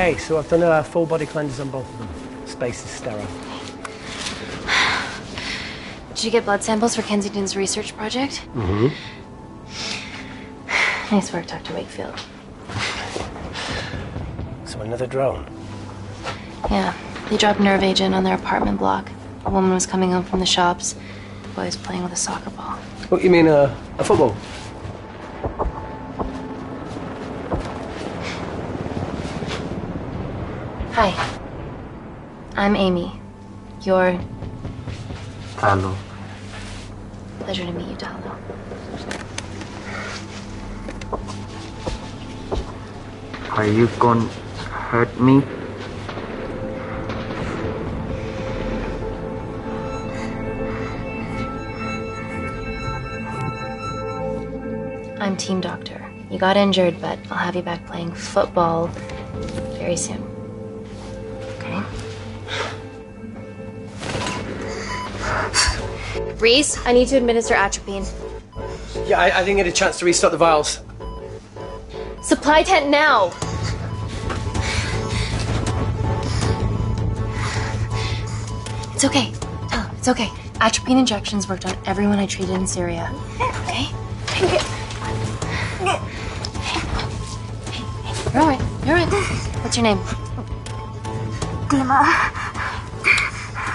Okay, so I've done a full body cleanse on both of them. Space is sterile. Did you get blood samples for Kensington's research project? Mm-hmm. Nice work, Dr. Wakefield. So another drone? Yeah, they dropped nerve agent on their apartment block. A woman was coming home from the shops. The boy was playing with a soccer ball. What, you mean a football? Hi. I'm Amy. You're... Hello. Pleasure to meet you, Talo. Are you gonna hurt me? I'm team doctor. You got injured, but I'll have you back playing football very soon. Okay? Reese, I need to administer atropine. Yeah, I didn't get a chance to restock the vials. Supply tent now! It's okay. Oh, it's okay. Atropine injections worked on everyone I treated in Syria. Okay? You're all right. You're all right. What's your name? Dima,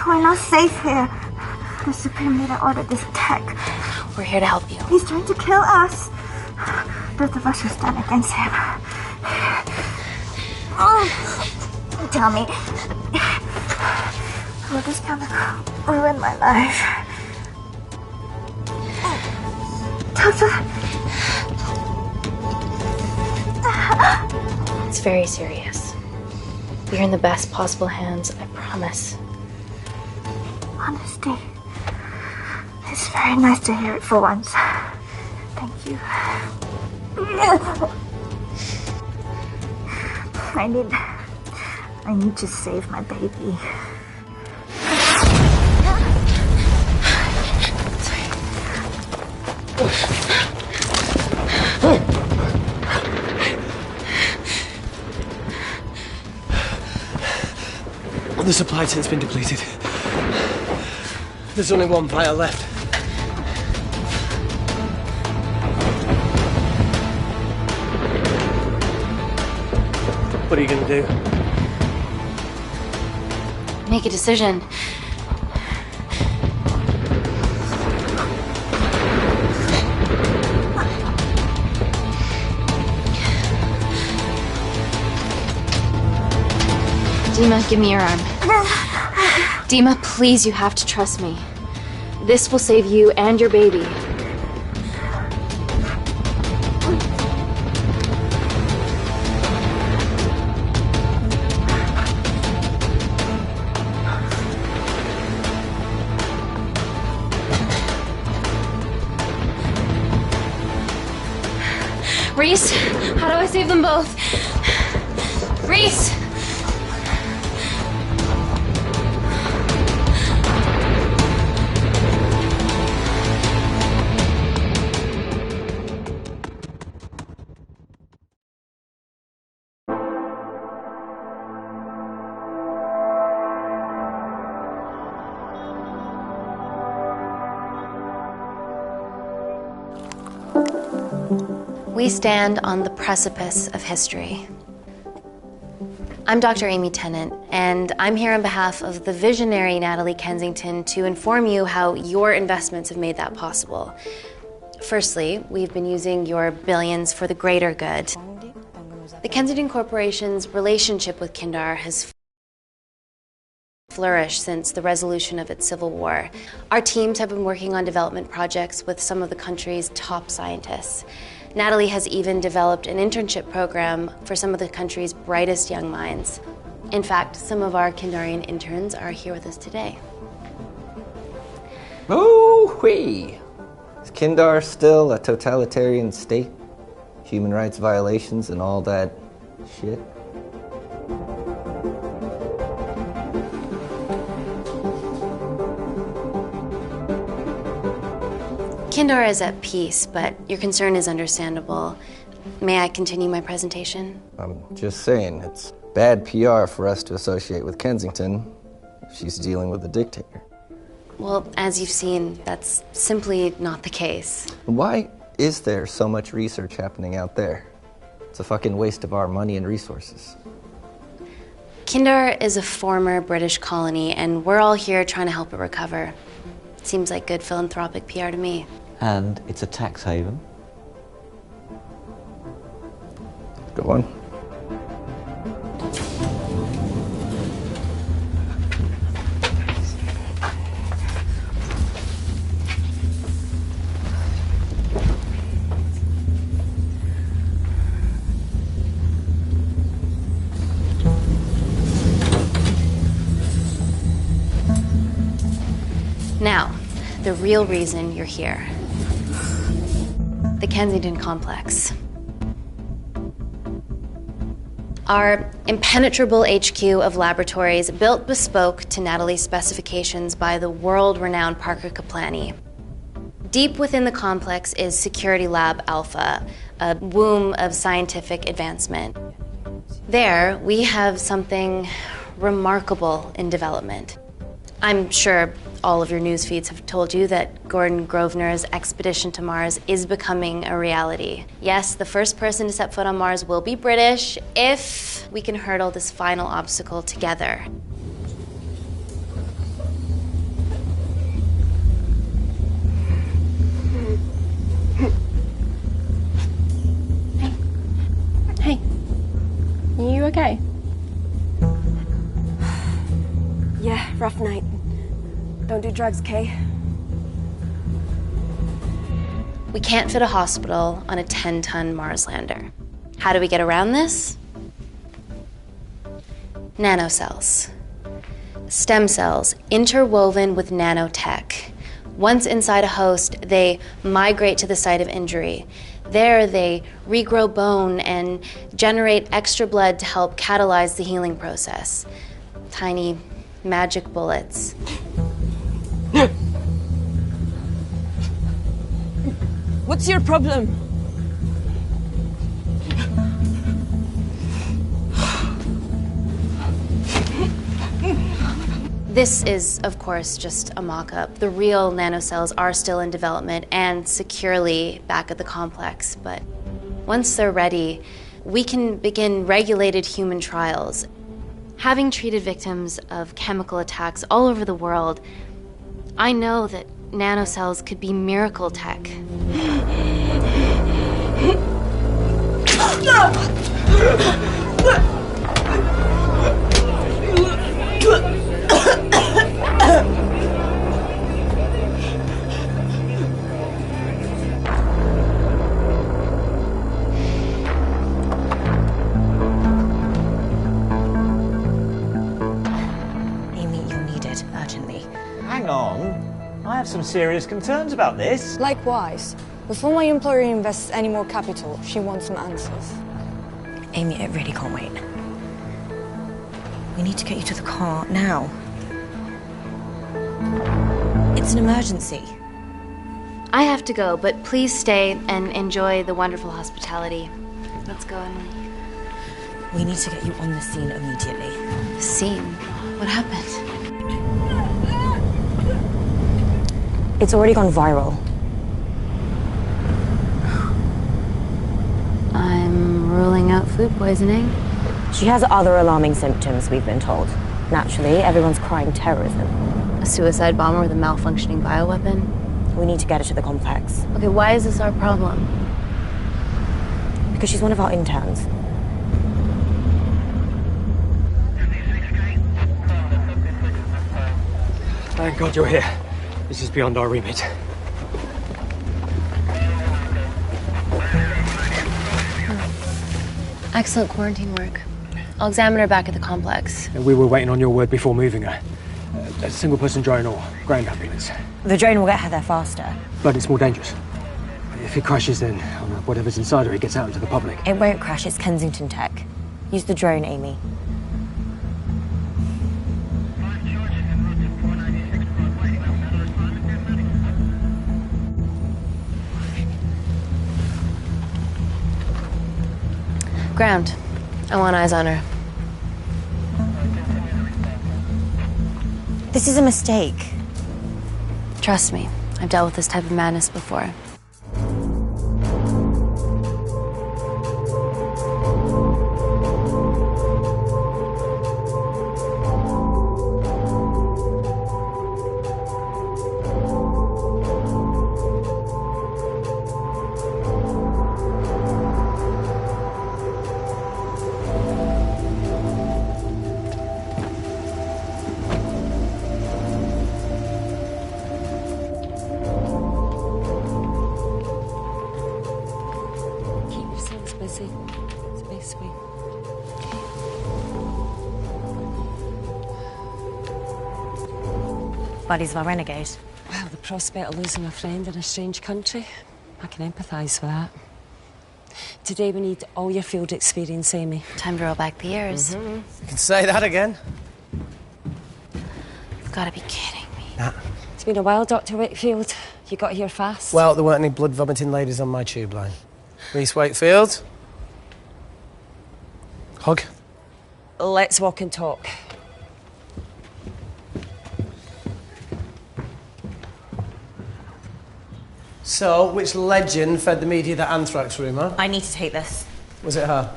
we're not safe here. The Supreme Leader ordered this attack. We're here to help you. He's trying to kill us. Both of us will stand against him. Oh, tell me, will this chemical ruin my life? Doctor. It's very serious. You're in the best possible hands, I promise. Honesty. It's very nice to hear it for once. Thank you. I need to save my baby. The supply tent's been depleted. There's only one vial left. What are you going to do? Make a decision. Dima, give me your arm. Dima, please, you have to trust me. This will save you and your baby. Reese, how do I save them both? Reese! We stand on the precipice of history. I'm Dr. Amy Tennant, and I'm here on behalf of the visionary Natalie Kensington to inform you how your investments have made that possible. Firstly, we've been using your billions for the greater good. The Kensington Corporation's relationship with Kindar has flourished since the resolution of its civil war. Our teams have been working on development projects with some of the country's top scientists. Natalie has even developed an internship program for some of the country's brightest young minds. In fact, some of our Kindarian interns are here with us today. Oh-wee! Is Kindar still a totalitarian state? Human rights violations and all that shit? Kindar is at peace, but your concern is understandable. May I continue my presentation? I'm just saying, it's bad PR for us to associate with Kensington if she's dealing with a dictator. Well, as you've seen, that's simply not the case. Why is there so much research happening out there? It's a fucking waste of our money and resources. Kindar is a former British colony, and we're all here trying to help it recover. Seems like good philanthropic PR to me. And it's a tax haven. Go on. Now, the real reason you're here. The Kensington Complex. Our impenetrable HQ of laboratories built bespoke to Natalie's specifications by the world-renowned Parker Kaplani. Deep within the complex is Security Lab Alpha, a womb of scientific advancement. There, we have something remarkable in development. I'm sure all of your news feeds have told you that Gordon Grosvenor's expedition to Mars is becoming a reality. Yes, the first person to set foot on Mars will be British if we can hurdle this final obstacle together. Hey, are you okay? Yeah, rough night. Don't do drugs, Kay. We can't fit a hospital on a 10-ton Mars lander. How do we get around this? Nanocells. Stem cells interwoven with nanotech. Once inside a host, they migrate to the site of injury. There, they regrow bone and generate extra blood to help catalyze the healing process. Tiny magic bullets. What's your problem? This is, of course, just a mock-up. The real nanocells are still in development and securely back at the complex, but once they're ready, we can begin regulated human trials. Having treated victims of chemical attacks all over the world, I know that nanocells could be miracle tech. Amy, you're needed urgently. Hang on. I have some serious concerns about this. Likewise. Before my employer invests any more capital, she wants some answers. Amy, it really can't wait. We need to get you to the car now. It's an emergency. I have to go, but please stay and enjoy the wonderful hospitality. Let's go, Emily. We need to get you on the scene immediately. The scene? What happened? It's already gone viral. I'm ruling out food poisoning. She has other alarming symptoms, we've been told. Naturally, everyone's crying terrorism. A suicide bomber with a malfunctioning bioweapon? We need to get her to the complex. Okay, why is this our problem? Because she's one of our interns. Thank God you're here. This is beyond our remit. Excellent quarantine work. I'll examine her back at the complex. And we were waiting on your word before moving her. A single-person drone or ground ambulance. The drone will get her there faster. But it's more dangerous. If it crashes, then whatever's inside her, it gets out into the public. It won't crash, it's Kensington tech. Use the drone, Amy. Ground. I want eyes on her. This is a mistake. Trust me, I've dealt with this type of madness before. Bodies of our renegade. Well, the prospect of losing a friend in a strange country, I can empathise with that. Today we need all your field experience, Amy. Time to roll back the years. You can say that again. You've got to be kidding me. Nah. It's been a while, Dr. Wakefield. You got here fast. Well, there weren't any blood-vomiting ladies on my tube line. Reese Wakefield. Hug. Let's walk and talk. So, which legend fed the media that anthrax rumour? I need to take this. Was it her?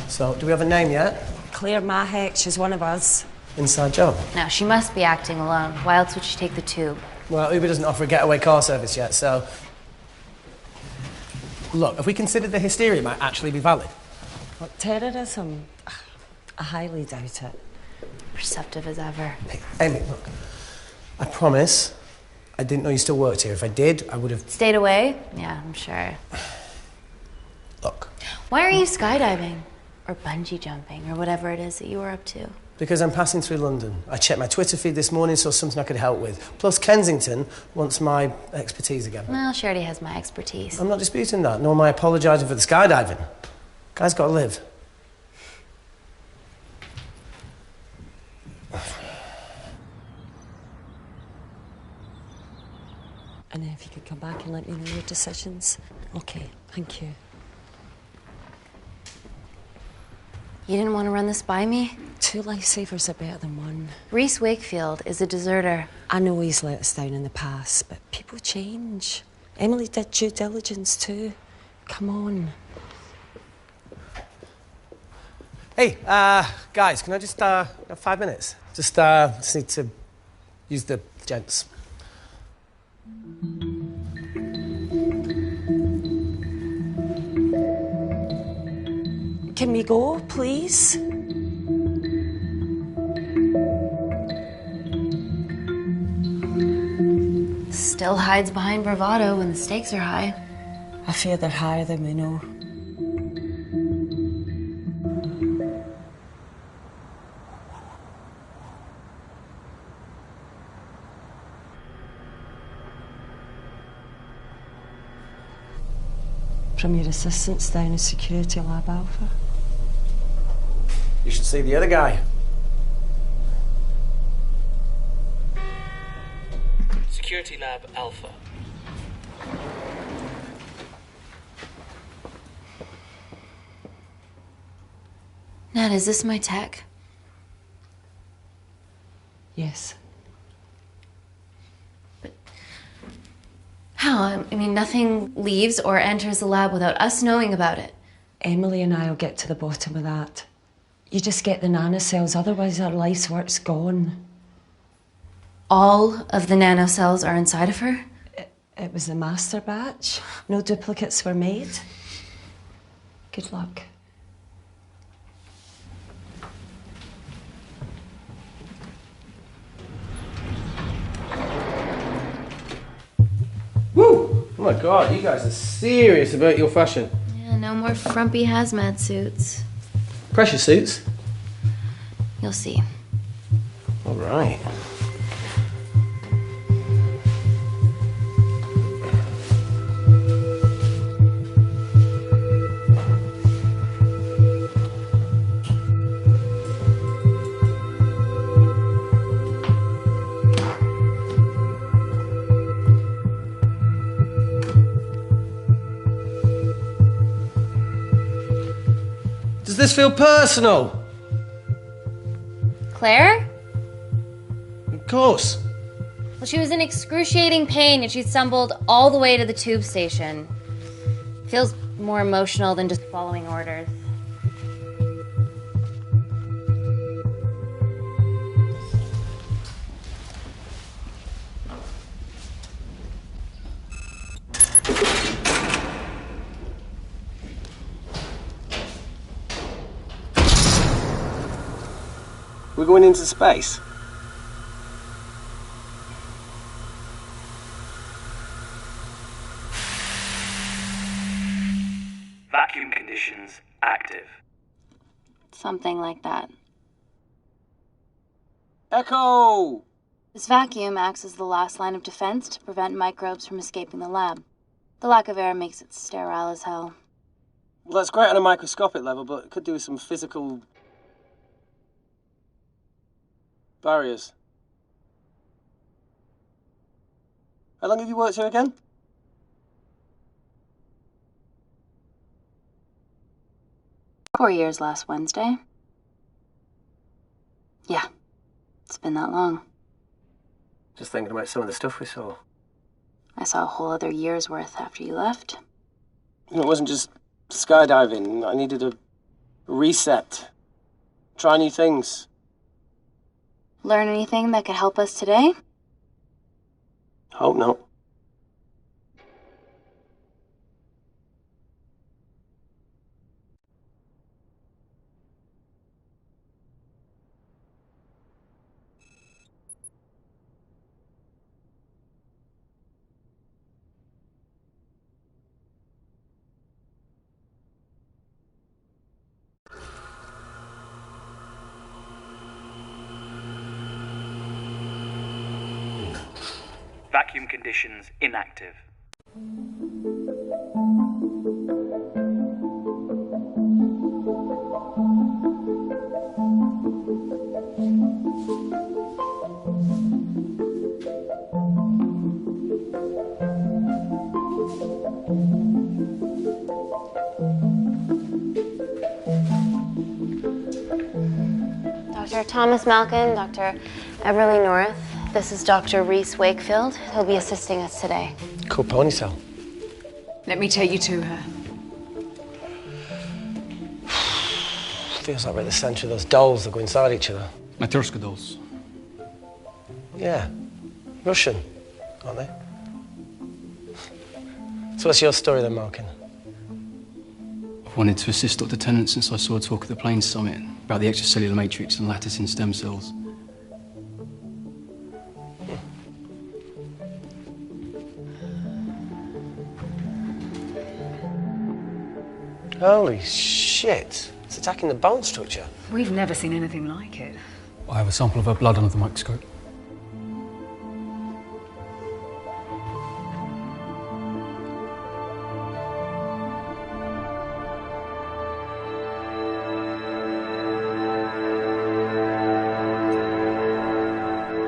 So, do we have a name yet? Claire Mahek, she's one of us. Inside job. Now, she must be acting alone. Why else would she take the tube? Well, Uber doesn't offer a getaway car service yet, so... Look, if we consider the hysteria might actually be valid. What, terrorism? I highly doubt it. Perceptive as ever. Hey, Amy, look. I promise I didn't know you still worked here. If I did, I would have... Stayed away? Yeah, I'm sure. Look. Why are you skydiving? Or bungee jumping, or whatever it is that you were up to? Because I'm passing through London. I checked my Twitter feed this morning, saw something I could help with. Plus, Kensington wants my expertise again. Well, she already has my expertise. I'm not disputing that, nor am I apologising for the skydiving. Guy's got to live. And if you could come back and let me know your decisions. Okay, thank you. You didn't want to run this by me? 2 lifesavers are better than 1. Reese Wakefield is a deserter. I know he's let us down in the past, but people change. Emily did due diligence too. Come on. Hey, guys, can I just, have 5 minutes? Just need to use the gents. Can we go, please? Still hides behind bravado when the stakes are high. I fear they're higher than we know. From your assistants down in Security Lab Alpha. You should see the other guy. Security Lab Alpha. Nat, is this my tech? Yes. How? I mean, nothing leaves or enters the lab without us knowing about it. Emily and I will get to the bottom of that. You just get the nanocells, otherwise our life's work's gone. All of the nanocells are inside of her? It was the master batch. No duplicates were made. Good luck. Woo! Oh my God, you guys are serious about your fashion. Yeah, no more frumpy hazmat suits. Pressure suits? You'll see. All right. Does this feel personal? Claire? course. Well, she was in excruciating pain and she stumbled all the way to the tube station. Feels more emotional than just following orders. We're going into space. Vacuum conditions active. Something like that. Echo! This vacuum acts as the last line of defense to prevent microbes from escaping the lab. The lack of air makes it sterile as hell. Well, that's great on a microscopic level, but it could do with some physical barriers. How long have you worked here again? Four years last Wednesday. Yeah, it's been that long. Just thinking about some of the stuff we saw. I saw a whole other year's worth after you left. It wasn't just skydiving. I needed a reset. Try new things. Learn anything that could help us today? Hope not. Vacuum conditions inactive. Dr. Thomas Malkin, Dr. Everly North. This is Dr. Reese Wakefield. He'll be assisting us today. Cool ponytail. Let me take you to her. Feels like we're at the centre of those dolls that go inside each other. Matryoshka dolls. Yeah. Russian, aren't they? So what's your story then, Malkin? I've wanted to assist Dr. Tennant since I saw a talk at the Plains Summit about the extracellular matrix and lattice in stem cells. Holy shit. It's attacking the bone structure. We've never seen anything like it. I have a sample of her blood under the microscope.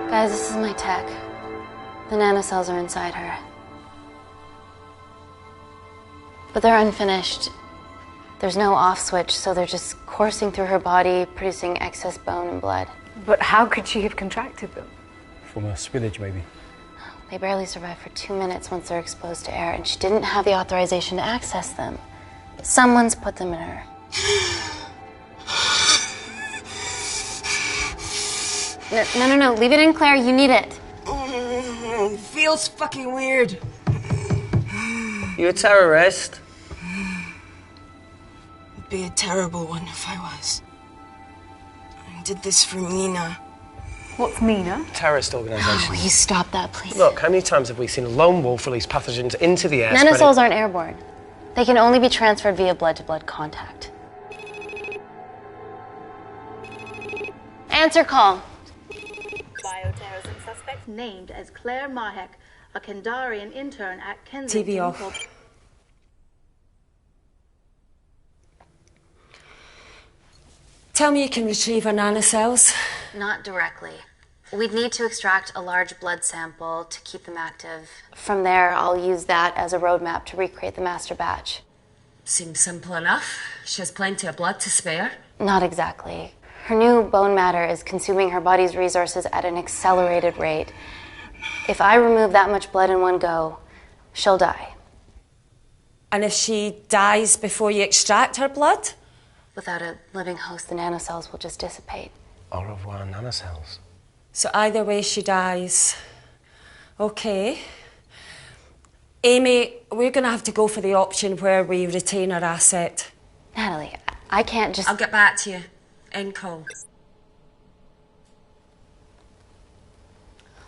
Guys, this is my tech. The nanocells are inside her. But they're unfinished. There's no off switch, so they're just coursing through her body, producing excess bone and blood. But how could she have contracted them? From a spillage, maybe. They barely survive for 2 minutes once they're exposed to air, and she didn't have the authorization to access them. Someone's put them in her. No. Leave it in, Claire. You need it. It feels fucking weird. You a terrorist? It'd be a terrible one if I was. I did this for Mina. What's Mina? Terrorist organisation. Will you stop that, please? Look, how many times have we seen a lone wolf release pathogens into the air? Nanocells aren't airborne. They can only be transferred via blood-to-blood contact. Answer call. Bioterrorism suspect named as Claire Mahek, a Kandarian intern at Kensington. TV off. Tell me you can retrieve her nanocells. Not directly. We'd need to extract a large blood sample to keep them active. From there, I'll use that as a roadmap to recreate the master batch. Seems simple enough. She has plenty of blood to spare. Not exactly. Her new bone matter is consuming her body's resources at an accelerated rate. If I remove that much blood in one go, she'll die. And if she dies before you extract her blood? Without a living host, the nanocells will just dissipate. Au revoir, nanocells. So either way, she dies. Okay. Amy, we're going to have to go for the option where we retain our asset. Natalie, I can't just... I'll get back to you. End call.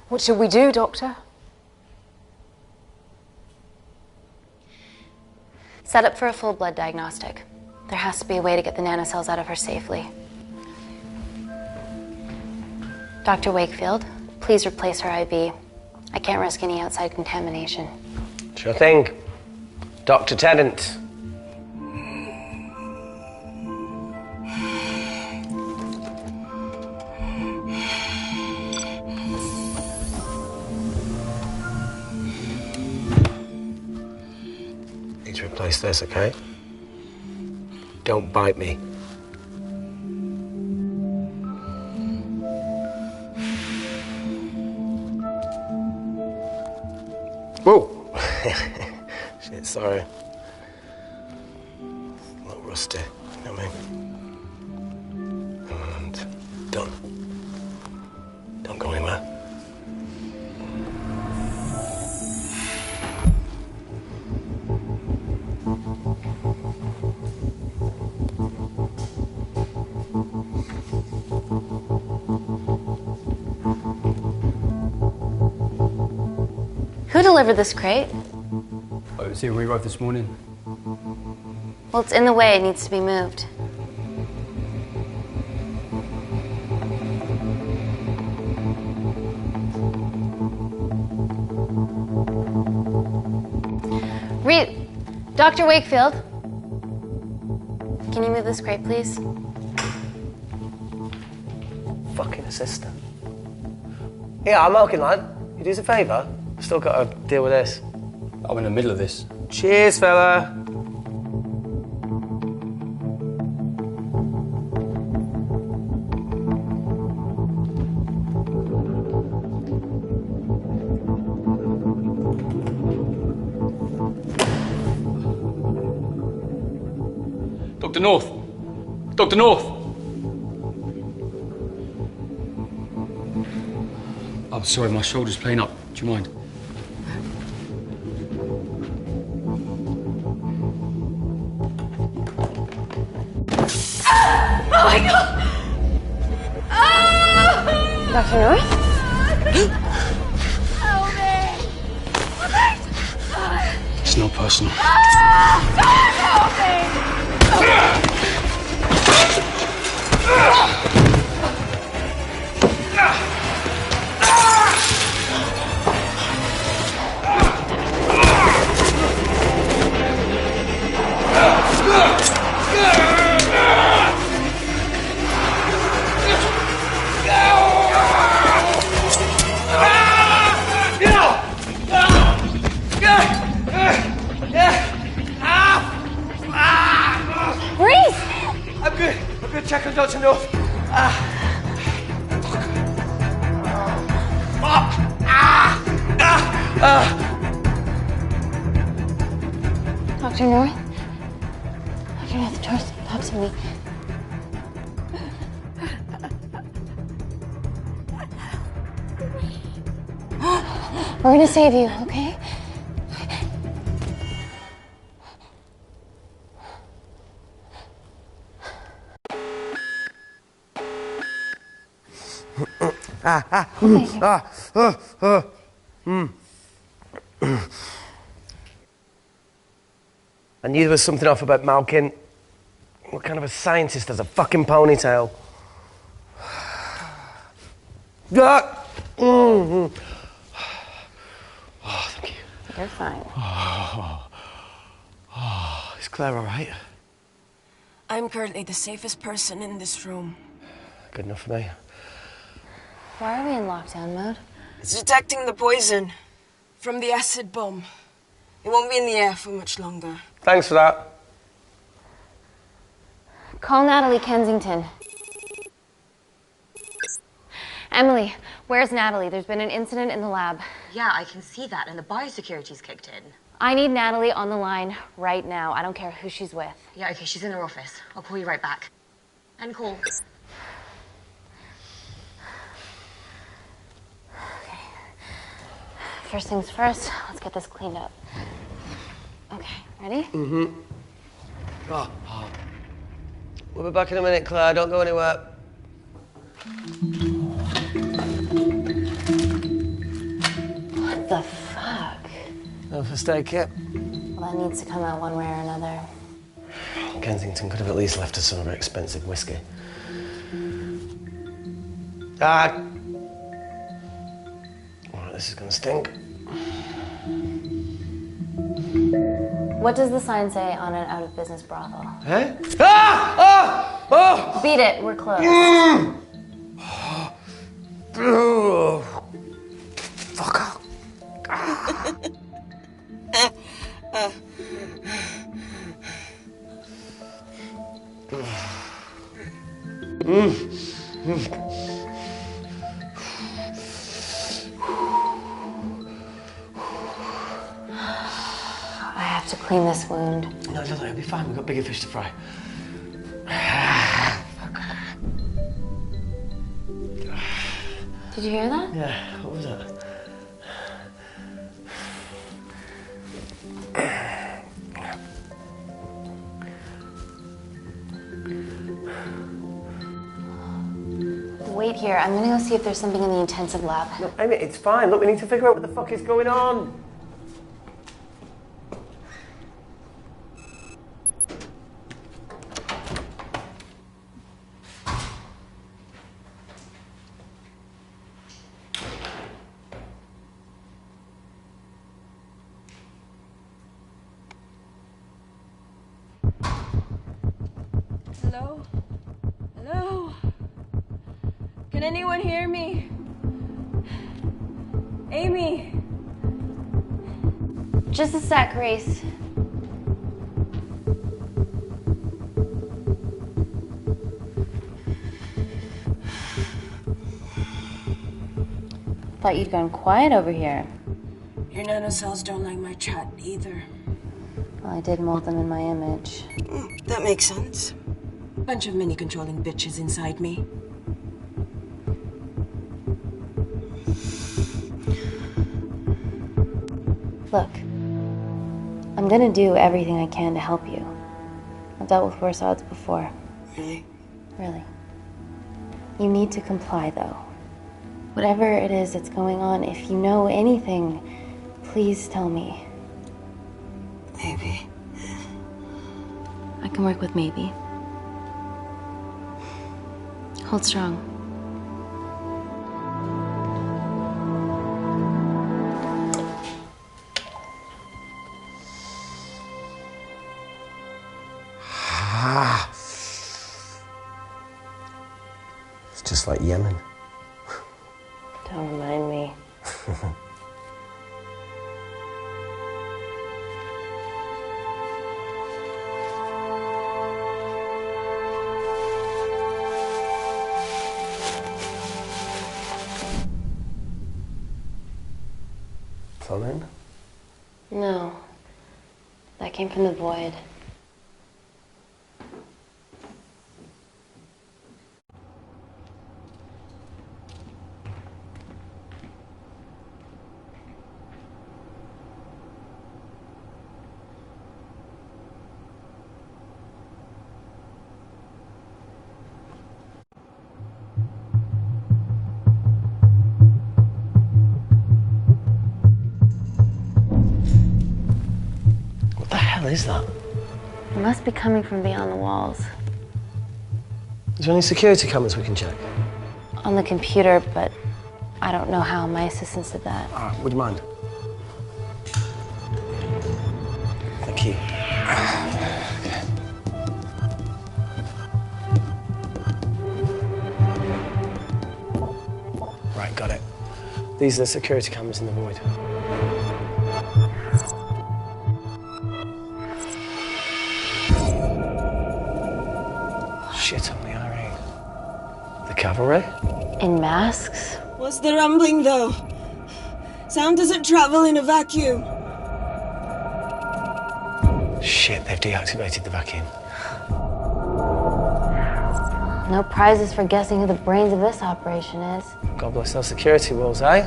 What should we do, Doctor? Set up for a full blood diagnostic. There has to be a way to get the nanocells out of her safely. Dr. Wakefield, please replace her IV. I can't risk any outside contamination. Sure thing. Dr. Tennant. Need to replace this, okay? Don't bite me. Whoa! Shit, sorry. A little rusty, you know what I mean? And done. Don't go anywhere. Who delivered this crate? Oh, it was here when we arrived this morning. Well, it's in the way. It needs to be moved. Dr. Wakefield, can you move this crate, please? Fucking assistant. Yeah, I'm okay, lad. You do us a favour? I've still got to deal with this. I'm in the middle of this. Cheers, fella. Dr. North! Dr. North! I'm sorry, my shoulder's playing up. Do you mind? Oh my God! Dr. North? Help me! It's not personal. Help me! I'm good. Check on Dr. North. Dr. North? Dr. North, the door's stops me. We're gonna save you, okay? I knew there was something off about Malkin. What kind of a scientist has a fucking ponytail? Oh, thank you. You're fine. Is Claire all right? I'm currently the safest person in this room. Good enough for me. Why are we in lockdown mode? It's detecting the poison from the acid bomb. It won't be in the air for much longer. Thanks for that. Call Natalie Kensington. Emily, where's Natalie? There's been an incident in the lab. Yeah, I can see that, and the biosecurity's kicked in. I need Natalie on the line right now. I don't care who she's with. Yeah, okay, she's in her office. I'll call you right back. End call. Okay. First things first, let's get this cleaned up. Okay, ready? Mm-hmm. Oh. We'll be back in a minute, Claire. Don't go anywhere. What the fuck? No first aid kit. Well, that needs to come out one way or another. Kensington could have at least left us some of her expensive whiskey. Ah! Alright, this is gonna stink. What does the sign say on an out-of-business brothel? Eh? Ah! Ah! Oh! Beat it, we're closed. Oh. Fuck off. I have to clean this wound. No, it'll be fine. We've got bigger fish to fry. Did you hear that? Yeah, what was that? Wait here. I'm gonna go see if there's something in the intensive lab. No, Amy, it's fine. Look, we need to figure out what the fuck is going on. Hello? Hello? Can anyone hear me? Amy? Just a sec, Grace. Thought you'd gone quiet over here. Your nanocells don't like my chat either. Well, I did mold them in my image. That makes sense. Bunch of mini-controlling bitches inside me. Look, I'm gonna do everything I can to help you. I've dealt with worse odds before. Really? Really. You need to comply, though. Whatever it is that's going on, if you know anything, please tell me. Maybe. I can work with maybe. Hold strong. It's just like Yemen. Don't remind me. Plumbing? No. That came from the void. What the hell is that? It must be coming from beyond the walls. Is there any security cameras we can check? On the computer, but I don't know how. My assistants did that. All right, would you mind? Thank you. Right, got it. These are the security cameras in the void. Shit on the RE. The cavalry? In masks? What's the rumbling, though? Sound doesn't travel in a vacuum. Shit, they've deactivated the vacuum. No prizes for guessing who the brains of this operation is. God bless those security walls, eh?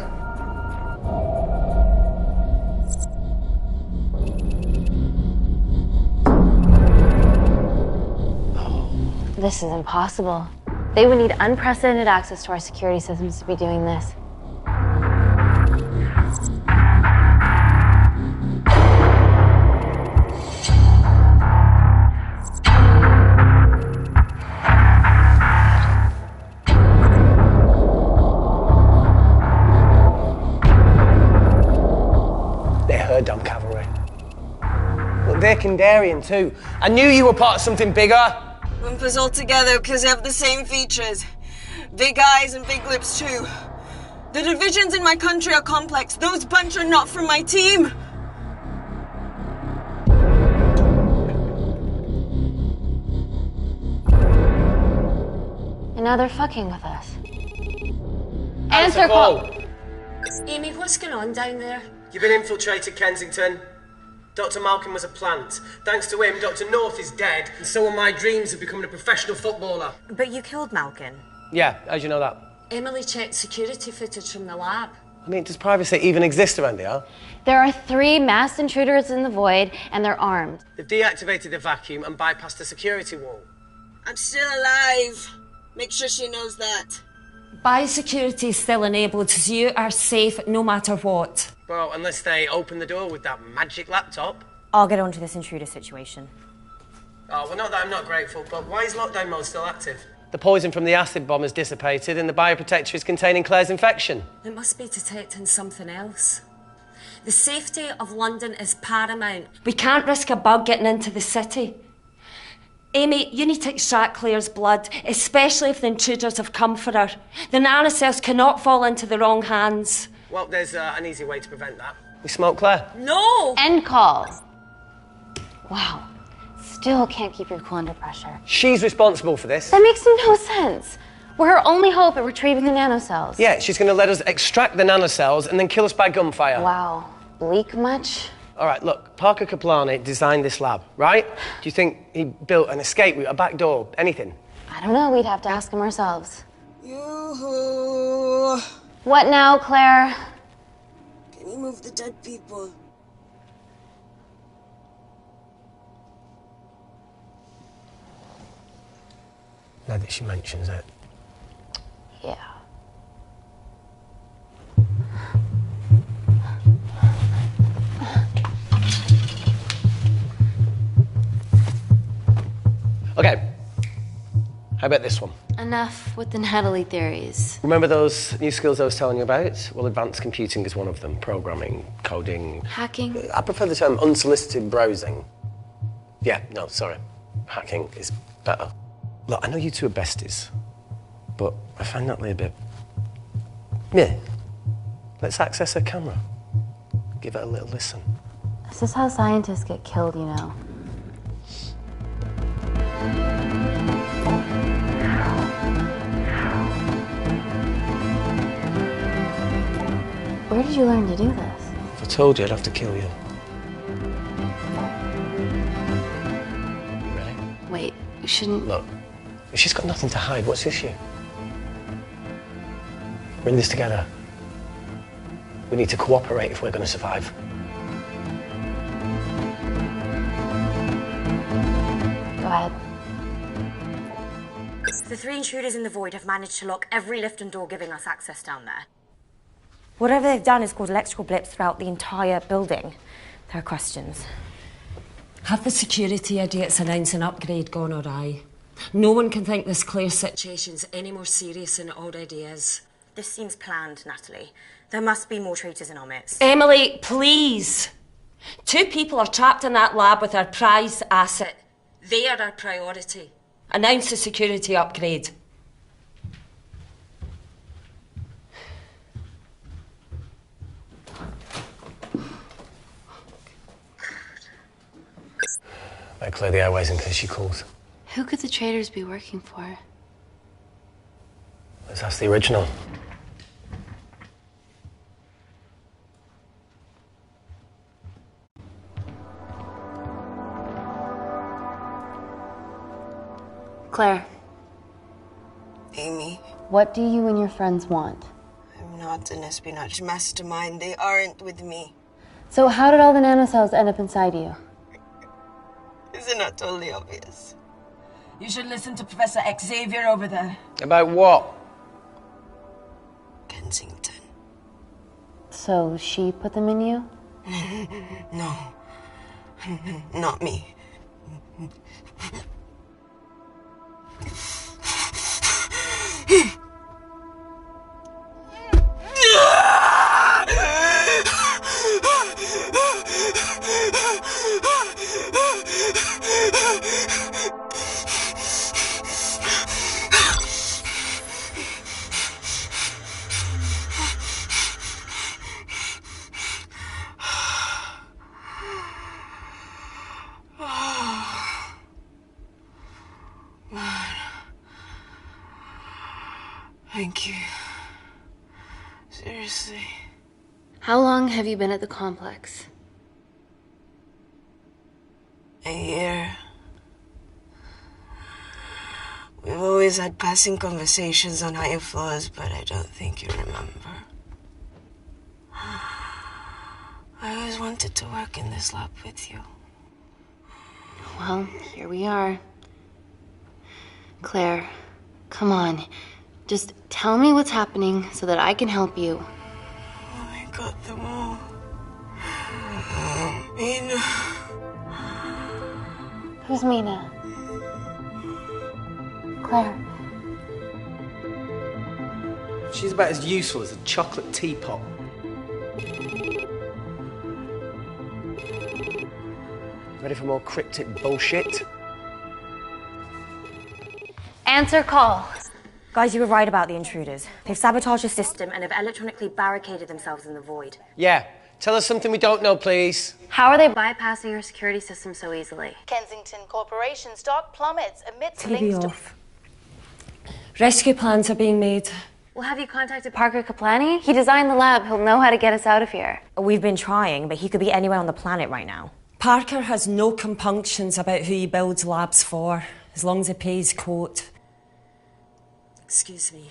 This is impossible. They would need unprecedented access to our security systems to be doing this. Damn cavalry. Look, they're Kandarian too. I knew you were part of something bigger. Lump us all together because they have the same features. Big eyes and big lips too. The divisions in my country are complex. Those bunch are not from my team. And now they're fucking with us. Answer call. Amy, what's going on down there? You've been infiltrated, Kensington. Dr. Malkin was a plant. Thanks to him, Dr. North is dead, and so are my dreams of becoming a professional footballer. But you killed Malkin. Yeah, how'd you know that? Emily checked security footage from the lab. I mean, does privacy even exist around here? There are 3 masked intruders in the void, and they're armed. They've deactivated the vacuum and bypassed the security wall. I'm still alive. Make sure she knows that. Biosecurity is still enabled, so you are safe no matter what. Well, unless they open the door with that magic laptop. I'll get onto this intruder situation. Oh, well, not that I'm not grateful, but why is lockdown mode still active? The poison from the acid bomb has dissipated and the bioprotector is containing Claire's infection. It must be detecting something else. The safety of London is paramount. We can't risk a bug getting into the city. Amy, you need to extract Claire's blood, especially if the intruders have come for her. The nanocells cannot fall into the wrong hands. Well, there's an easy way to prevent that. We smoke Claire. No! End call. Wow. Still can't keep your cool under pressure. She's responsible for this. That makes no sense. We're her only hope at retrieving the nanocells. Yeah, she's going to let us extract the nanocells and then kill us by gunfire. Wow. Bleak much? All right, look, Parker Kaplani designed this lab, right? Do you think he built an escape route, a back door, anything? I don't know. We'd have to ask him ourselves. Yoo-hoo. What now, Claire? Can you move the dead people? Now that she mentions it. Yeah. Okay. How about this one? Enough with the Natalie theories. Remember those new skills I was telling you about? Well, advanced computing is one of them. Programming, coding. Hacking? I prefer the term unsolicited browsing. Yeah, no, sorry. Hacking is better. Look, I know you two are besties, but I find Natalie a bit... Yeah. Let's access her camera. Give it a little listen. This is how scientists get killed, you know. Where did you learn to do this? If I told you, I'd have to kill you. You ready? Wait, you shouldn't... Look, if she's got nothing to hide, what's the issue? We're in this together. We need to cooperate if we're going to survive. Go ahead. The 3 intruders in the void have managed to lock every lift and door giving us access down there. Whatever they've done is caused electrical blips throughout the entire building. There are questions. Have the security idiots announced an upgrade gone awry? No one can think this Claire situation's any more serious than it already is. This seems planned, Natalie. There must be more traitors in our midst. Emily, please! 2 people are trapped in that lab with our prized asset. They are our priority. Announce the security upgrade. Better clear the airways in case she calls. Who could the traitors be working for? That's the original. Claire, Amy, what do you and your friends want? I'm not an espionage mastermind. They aren't with me. So how did all the nanocells end up inside you? Isn't that totally obvious? You should listen to Professor Xavier over there. About what? Kensington. So she put them in you? No. Not me. Thank you. Seriously. How long have you been at the complex? A year. We've always had passing conversations on higher floors, but I don't think you remember. I always wanted to work in this lab with you. Well, here we are. Claire, come on. Just tell me what's happening so that I can help you. I got them all. Mina. Who's Mina? Claire. She's about as useful as a chocolate teapot. Ready for more cryptic bullshit? Answer call. Guys, you were right about the intruders. They've sabotaged the system And have electronically barricaded themselves in the void. Yeah. Tell us something we don't know, please. How are they bypassing your security system so easily? Kensington Corporation's stock plummets amidst TV links to... off. Rescue plans are being made. Well, have you contacted Parker Kaplani? He designed the lab. He'll know how to get us out of here. We've been trying, but he could be anywhere on the planet right now. Parker has no compunctions about who he builds labs for, as long as he pays quote. Excuse me.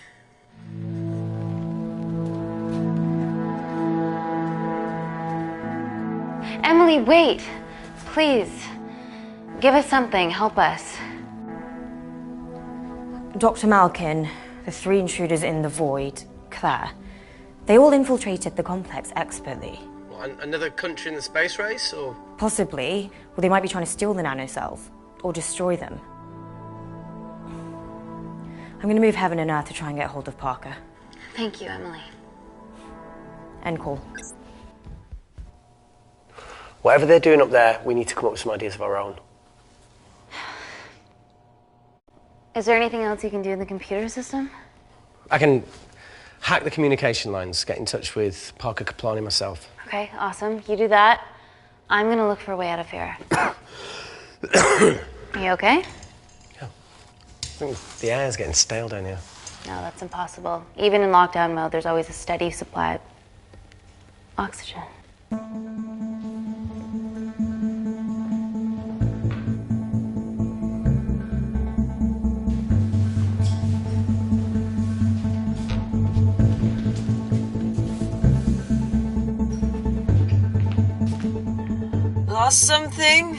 Emily, wait. Please. Give us something. Help us. Dr. Malkin, the 3 intruders in the void, Claire, they all infiltrated the complex expertly. What, another country in the space race, or...? Possibly. Well, they might be trying to steal the nanocells or destroy them. I'm going to move heaven and earth to try and get hold of Parker. Thank you, Emily. End call. Whatever they're doing up there, we need to come up with some ideas of our own. Is there anything else you can do in the computer system? I can hack the communication lines, get in touch with Parker Kaplani myself. Okay, awesome. You do that. I'm gonna look for a way out of here. Are you okay? Yeah. I think the air's getting stale down here. No, that's impossible. Even in lockdown mode, there's always a steady supply of oxygen. Lost something?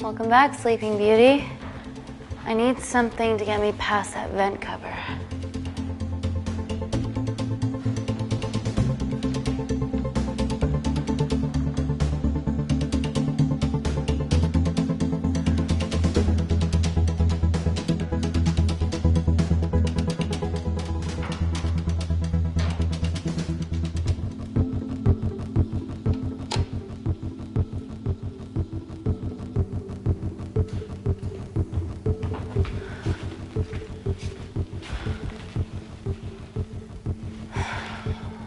Welcome back, Sleeping Beauty. I need something to get me past that vent cover.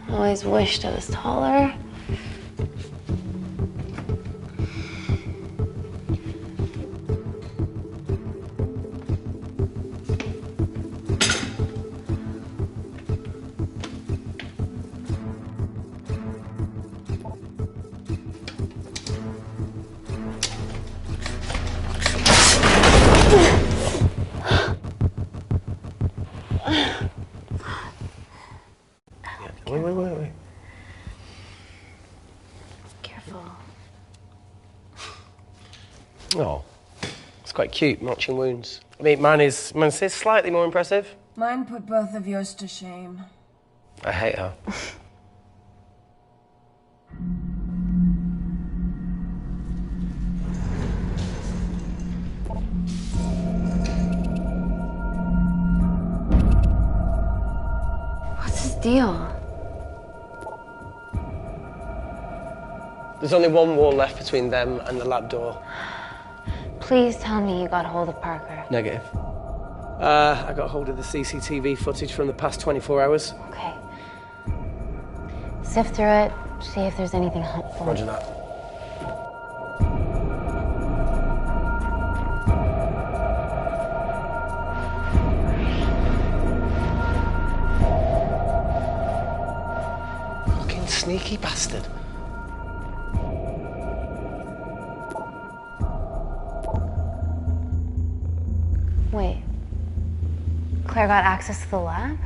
Always wished I was taller. Wait. Careful. Oh, it's quite cute, matching wounds. I mean, mine is slightly more impressive. Mine put both of yours to shame. I hate her. What's his deal? There's only one wall left between them and the lab door. Please tell me you got hold of Parker. Negative. I got hold of the CCTV footage from the past 24 hours. Okay. Sift through it, see if there's anything helpful. Roger that. Fucking sneaky bastard. Wait. Claire got access to the lab?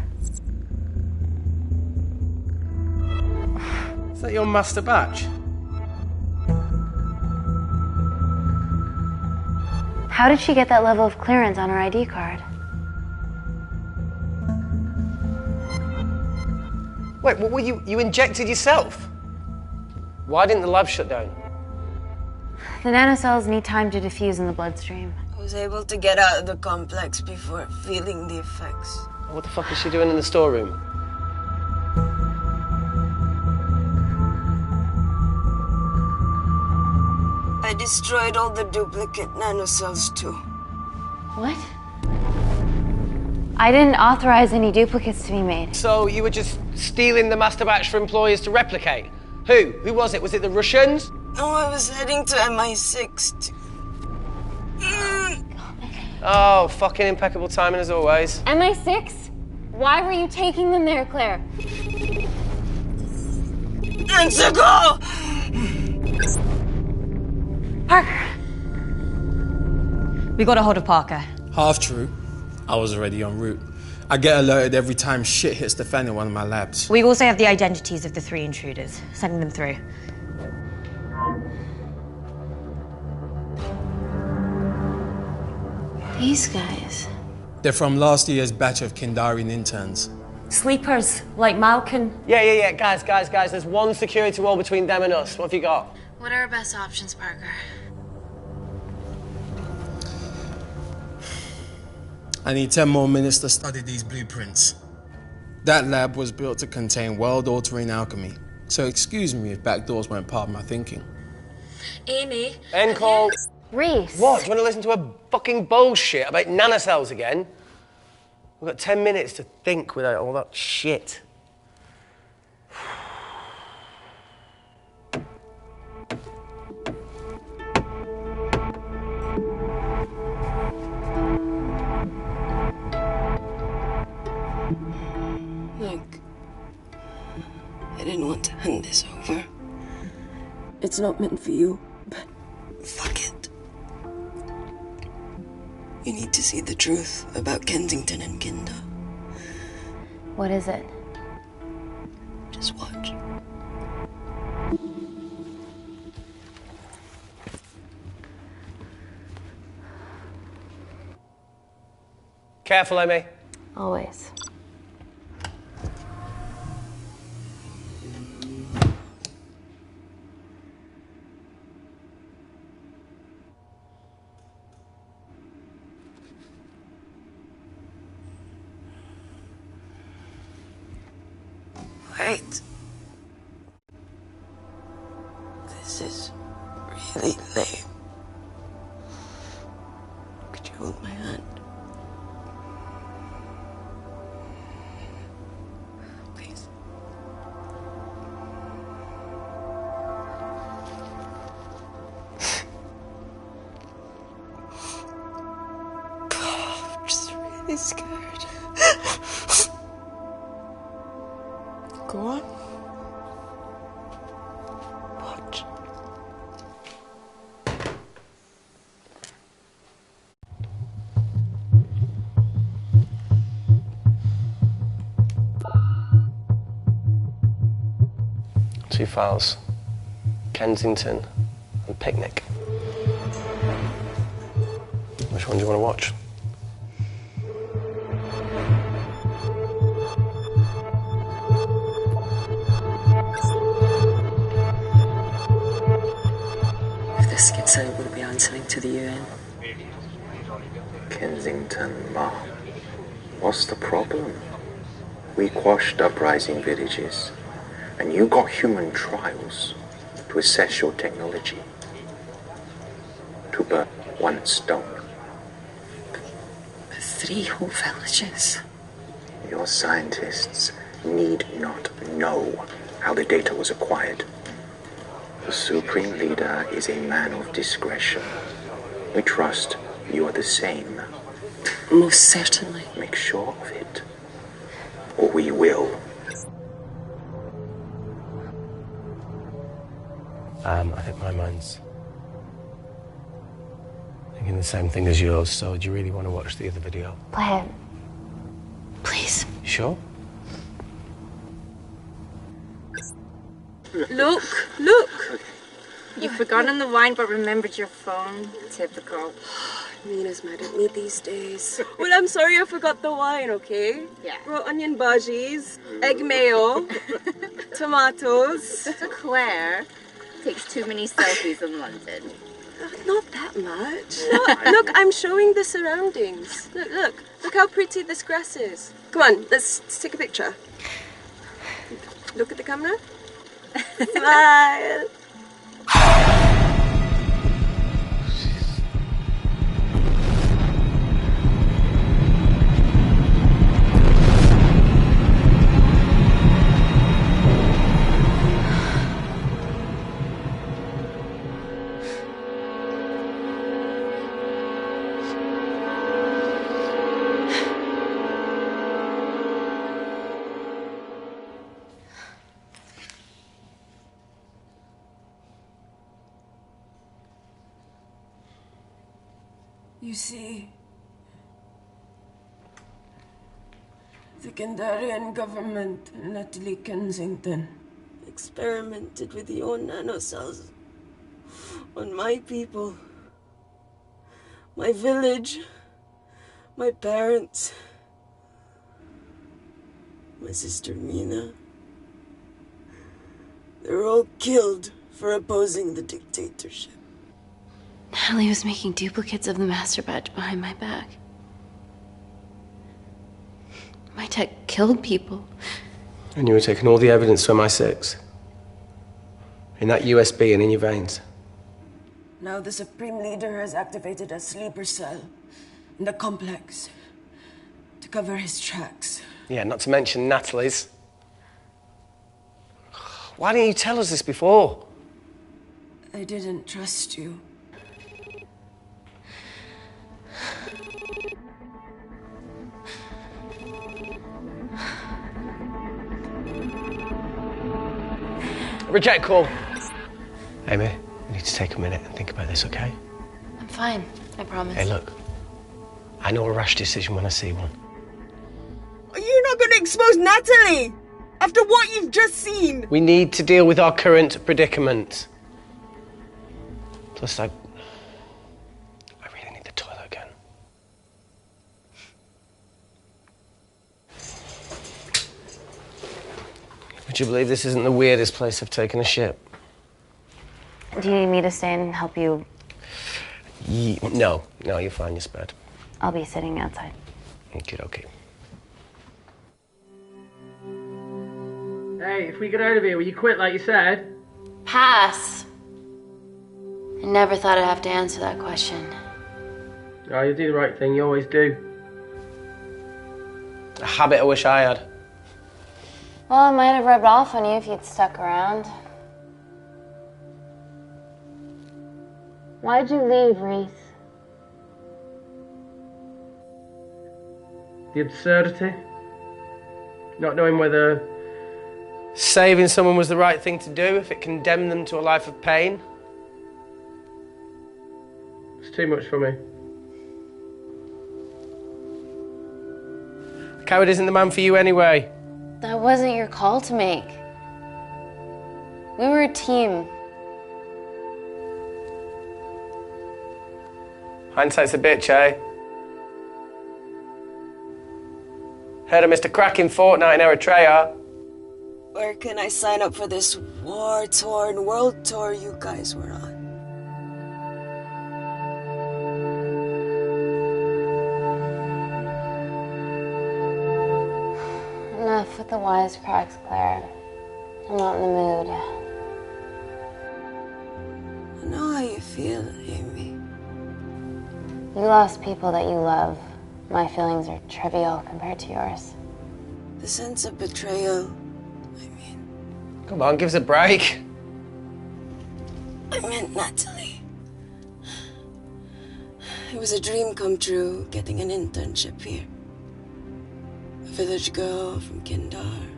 Is that your master batch? How did she get that level of clearance on her ID card? Wait, what were you injected yourself? Why didn't the lab shut down? The nanocells need time to diffuse in the bloodstream. I was able to get out of the complex before feeling the effects. What the fuck is she doing in the storeroom? I destroyed all the duplicate nanocells too. What? I didn't authorize any duplicates to be made. So you were just stealing the master batch for employers to replicate? Who? Who was it? Was it the Russians? No, I was heading to MI6 to... Oh, fucking impeccable timing as always. MI6? Why were you taking them there, Claire? Answer, go! Parker! We got a hold of Parker. Half true. I was already en route. I get alerted every time shit hits the fan in one of my labs. We also have the identities of the 3 intruders. Sending them through. These guys. They're from last year's batch of Kindarian interns. Sleepers, like Malkin. Yeah. Guys. There's one security wall between them and us. What have you got? What are our best options, Parker? I need 10 more minutes to study these blueprints. That lab was built to contain world-altering alchemy. So excuse me if backdoors weren't part of my thinking. Amy. End call. Reese. What? Do you want to listen to a fucking bullshit about nanocells again? We've got 10 minutes to think without all that shit. Look, I didn't want to hand this over. It's not meant for you, but fuck it. You need to see the truth about Kensington and Kinder. What is it? Just watch. Careful, Amy. Always. Wait. This is really lame. Could you hold my hand? Please. I'm just really scared. Go on. Watch. Two files. Kensington and Picnic. Which one do you want to watch? If this gets out, we'll be answering to the UN. Kensington, Ma. What's the problem? We quashed uprising villages, and you got human trials to assess your technology. To burn one stone. 3 whole villages. Your scientists need not know how the data was acquired. The Supreme Leader is a man of discretion. We trust you are the same. Most certainly. Make sure of it, or we will. I think my mind's thinking the same thing as yours, so do you really want to watch the other video? Play it. Please. You sure? Look, look! You've forgotten the wine but remembered your phone. Typical. Mina's mad at me these days. Well, I'm sorry I forgot the wine, okay? Yeah. Raw onion bhajis, egg mayo, tomatoes. Claire takes too many selfies in London. Not that much. Look, I'm showing the surroundings. Look how pretty this grass is. Come on, let's take a picture. Look at the camera. Smile. You see, the Kandarian government and Natalie Kensington Experimented with your nanocells on my people, my village, my parents, my sister Mina. They were all killed for opposing the dictatorship. Natalie was making duplicates of the master batch behind my back. My tech killed people. And you were taking all the evidence from MI6? In that USB and in your veins? Now the Supreme Leader has activated a sleeper cell in the complex to cover his tracks. Yeah, not to mention Natalie's. Why didn't you tell us this before? I didn't trust you. Reject call. Amy, we need to take a minute and think about this, okay? I'm fine, I promise. Hey, look. I know a rash decision when I see one. Are you not going to expose Natalie? After what you've just seen? We need to deal with our current predicament. Plus, I really need the toilet again. Would you believe this isn't the weirdest place I've taken a shit? Do you need me to stay and help you? No, you're fine, you're spared. I'll be sitting outside. Okay. Hey, if we get out of here, will you quit like you said? Pass. I never thought I'd have to answer that question. Oh, you do the right thing, you always do. A habit I wish I had. Well, it might have rubbed off on you if you'd stuck around. Why'd you leave, Reese? The absurdity. Not knowing whether saving someone was the right thing to do, if it condemned them to a life of pain. It's too much for me. A coward isn't the man for you anyway. That wasn't your call to make. We were a team. Hindsight's a bitch, eh? Heard of Mr. Cracking Fortnite in Eritrea? Where can I sign up for this war-torn world tour you guys were on? Enough with the wisecracks, Claire. I'm not in the mood. I know how you feel, Amy. You lost people that you love. My feelings are trivial compared to yours. The sense of betrayal. Come on, give us a break. I meant Natalie. It was a dream come true, getting an internship here. A village girl from Kindar,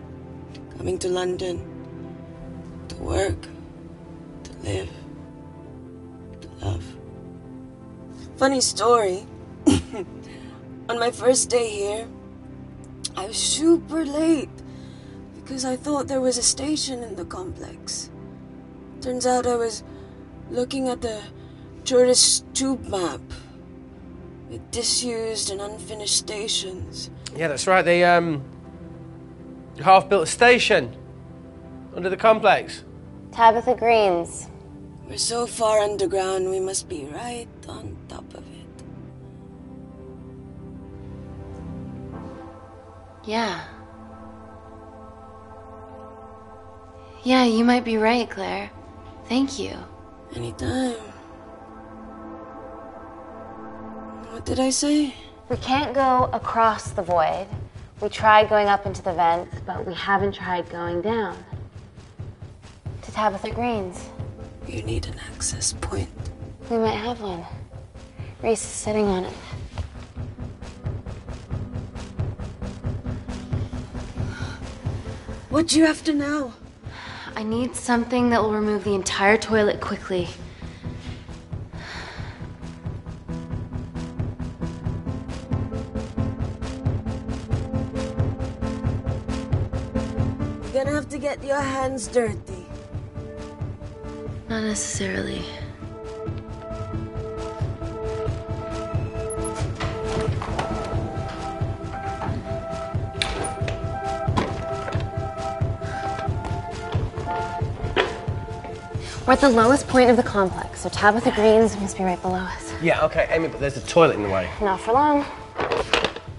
coming to London, to work, to live, to love. Funny story. On my first day here, I was super late because I thought there was a station in the complex. Turns out I was looking at the tourist tube map with disused and unfinished stations. Yeah, that's right. They half-built a station under the complex. Tabitha Greens. We're so far underground, we must be right on top of it. Yeah. Yeah, you might be right, Claire. Thank you. Anytime. What did I say? We can't go across the void. We tried going up into the vents, but we haven't tried going down. To Tabitha Greens. You need an access point. We might have one. Reese is sitting on it. What do you have to know? I need something that will remove the entire toilet quickly. You're gonna have to get your hands dirty. Not necessarily. We're at the lowest point of the complex, so Tabitha Greens must be right below us. Yeah, okay, Amy, but there's a toilet in the way. Not for long.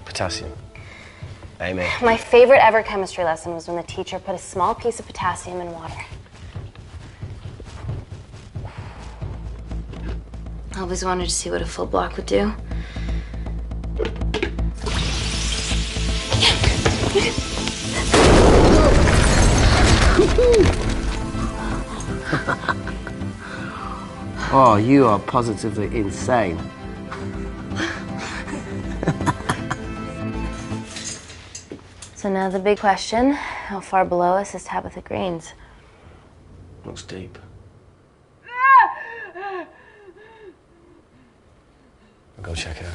Potassium. Amy. My favorite ever chemistry lesson was when the teacher put a small piece of potassium in water. I always wanted to see what a full block would do. Oh, you are positively insane. So now the big question, how far below us is Tabitha Greens? Looks deep. I'll go check it out.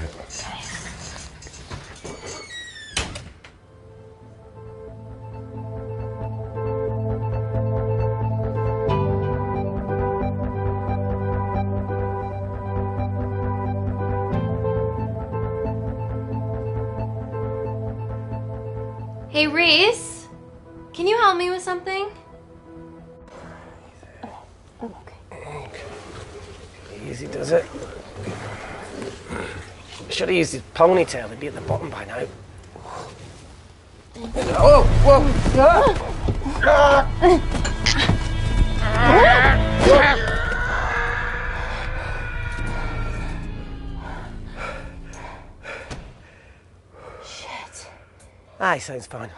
Hey, Reese, can you help me with something? Okay. Easy does it. Should have used his ponytail, he'd be at the bottom by now. Oh, whoa! Shit. Ah, he sounds fine.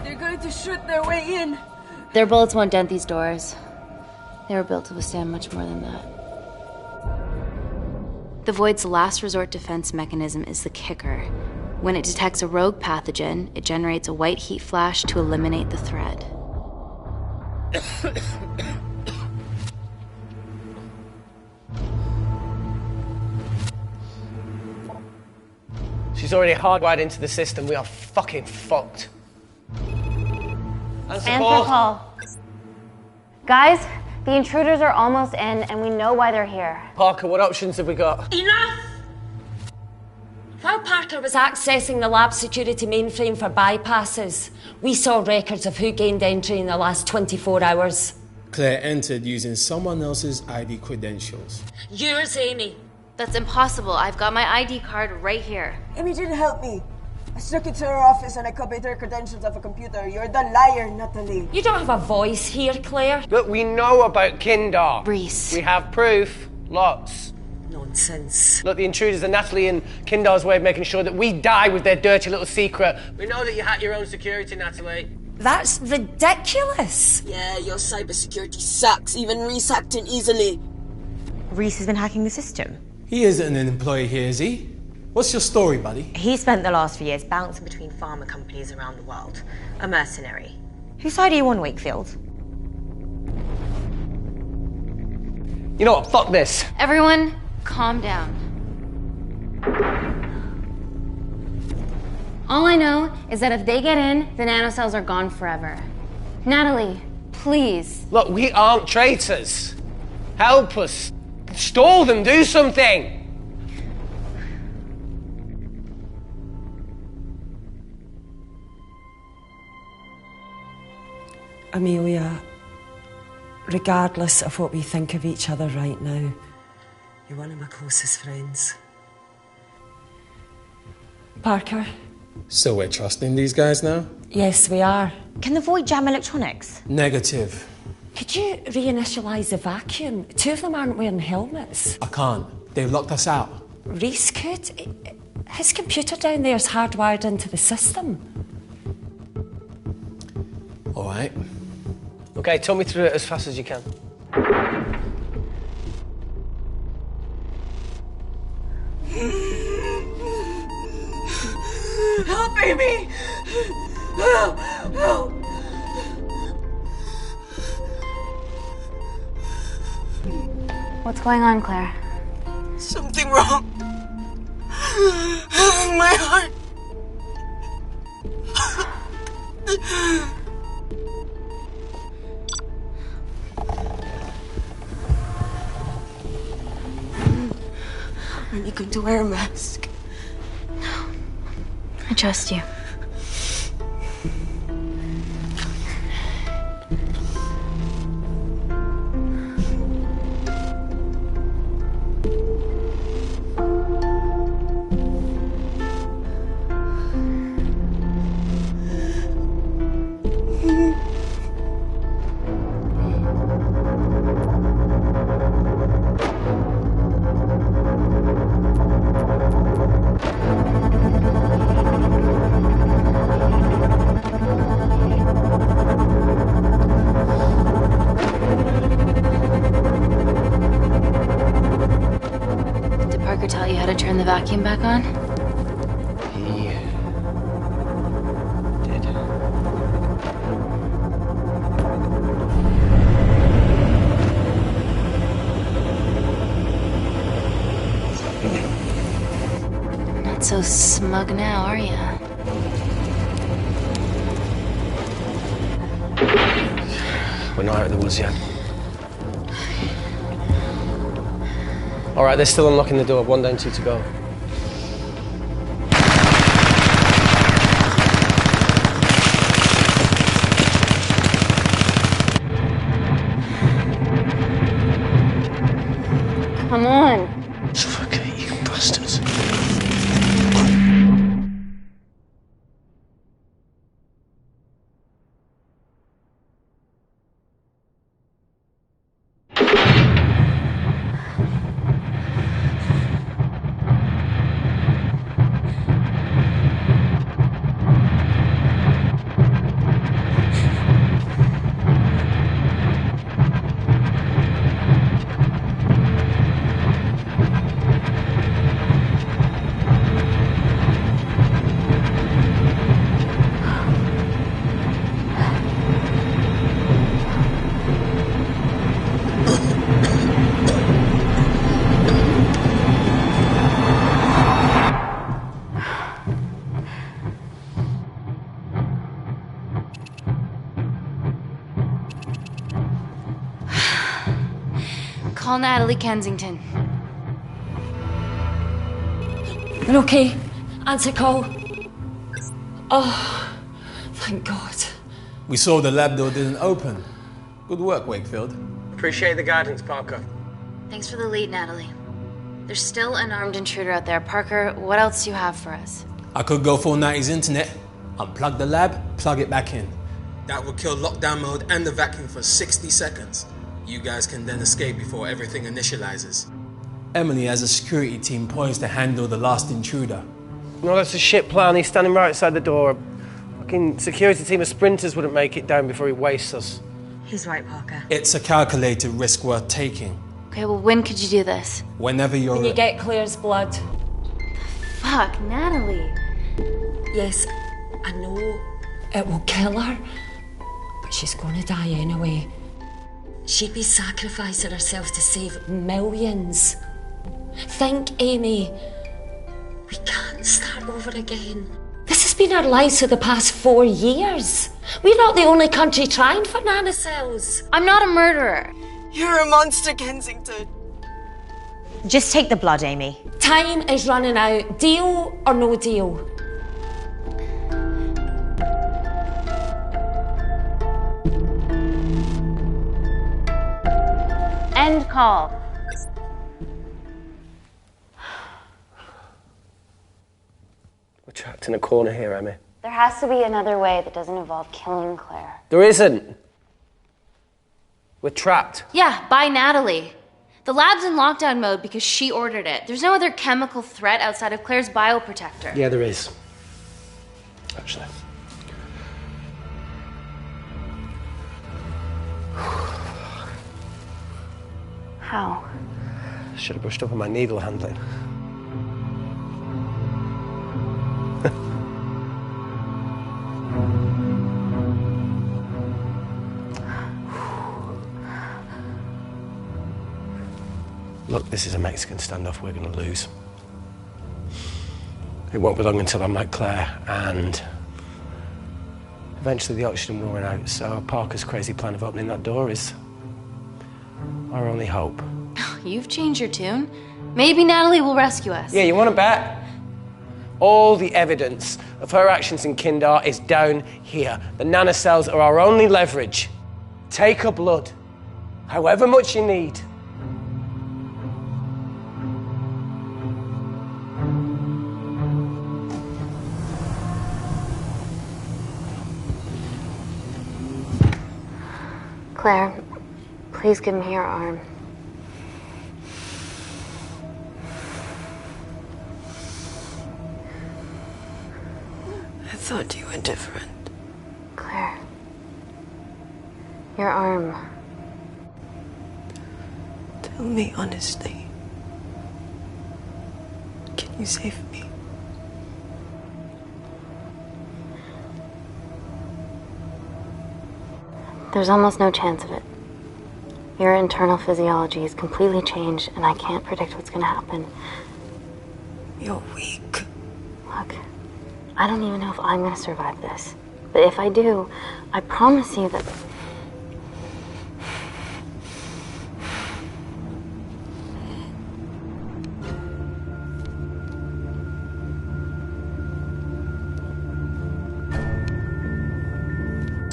They're going to shoot their way in. Their bullets won't dent these doors. They were built to withstand much more than that. The Void's last resort defense mechanism is the kicker. When it detects a rogue pathogen, it generates a white heat flash to eliminate the threat. She's already hardwired into the system. We are fucking fucked. Answer call. Guys, the intruders are almost in, and we know why they're here. Parker, what options have we got? Enough! While Parker was accessing the lab security mainframe for bypasses, we saw records of who gained entry in the last 24 hours. Claire entered using someone else's ID credentials. Yours, Amy. That's impossible. I've got my ID card right here. Amy didn't help me. I snuck into her office and I copied her credentials off a computer. You're the liar, Natalie. You don't have a voice here, Claire. Look, we know about Kindar. Reese. We have proof. Lots. Nonsense. Look, the intruders are Natalie and Kindar's way of making sure that we die with their dirty little secret. We know that you hack your own security, Natalie. That's ridiculous. Yeah, your cybersecurity sucks. Even Reese hacked in easily. Reese has been hacking the system. He isn't an employee here, is he? What's your story, buddy? He spent the last few years bouncing between pharma companies around the world. A mercenary. Whose side are you on, Wakefield? You know what? Fuck this. Everyone, calm down. All I know is that if they get in, the nanocells are gone forever. Natalie, please. Look, we aren't traitors. Help us. Stall them. Do something. Amelia, regardless of what we think of each other right now, you're one of my closest friends. Parker? So we're trusting these guys now? Yes, we are. Can the Void jam electronics? Negative. Could you reinitialize the vacuum? Two of them aren't wearing helmets. I can't. They've locked us out. Reese could. His computer down there's hardwired into the system. All right. Okay, talk me through it as fast as you can. Help, Amy! Help! Help! What's going on, Claire? Something wrong. My heart. Are you going to wear a mask? No. I trust you. Tell you how to turn the vacuum back on? He did. Not so smug now, are you? We're not out of the woods yet. All right, they're still unlocking the door. 1 down, 2 to go. Come on. Suffocate, you bastards. Call Natalie Kensington. You're okay? Answer call. Oh, thank God. We saw the lab door didn't open. Good work, Wakefield. Appreciate the guidance, Parker. Thanks for the lead, Natalie. There's still an armed intruder out there. Parker, what else do you have for us? I could go full 90s internet, unplug the lab, plug it back in. That would kill lockdown mode and the vacuum for 60 seconds. You guys can then escape before everything initializes. Emily has a security team poised to handle the last intruder. No, that's a shit plan. He's standing right outside the door. A fucking security team of sprinters wouldn't make it down before he wastes us. He's right, Parker. It's a calculated risk worth taking. Okay, well, when could you do this? Whenever you're... When you get Claire's blood. Fuck, Natalie. Yes, I know it will kill her, but she's gonna die anyway. She'd be sacrificing herself to save millions. Think, Amy. We can't start over again. This has been our lives for the past 4 years. We're not the only country trying for nanocells. I'm not a murderer. You're a monster, Kensington. Just take the blood, Amy. Time is running out. Deal or no deal? End call. We're trapped in a corner here, Emmy. There has to be another way that doesn't involve killing Claire. There isn't. We're trapped. Yeah, by Natalie. The lab's in lockdown mode because she ordered it. There's no other chemical threat outside of Claire's bioprotector. Yeah, there is. Actually. How? Should have brushed up on my needle handling. Look, this is a Mexican standoff we're going to lose. It won't be long until I'm like Claire, and eventually the oxygen will run out, so Parker's crazy plan of opening that door is our only hope. You've changed your tune. Maybe Natalie will rescue us. Yeah, you want to bet? All the evidence of her actions in Kindar is down here. The nanocells are our only leverage. Take her blood, however much you need. Claire, please give me your arm. I thought you were different. Claire. Your arm. Tell me honestly. Can you save me? There's almost no chance of it. Your internal physiology is completely changed, and I can't predict what's gonna happen. You're weak. Look, I don't even know if I'm gonna survive this. But if I do, I promise you that...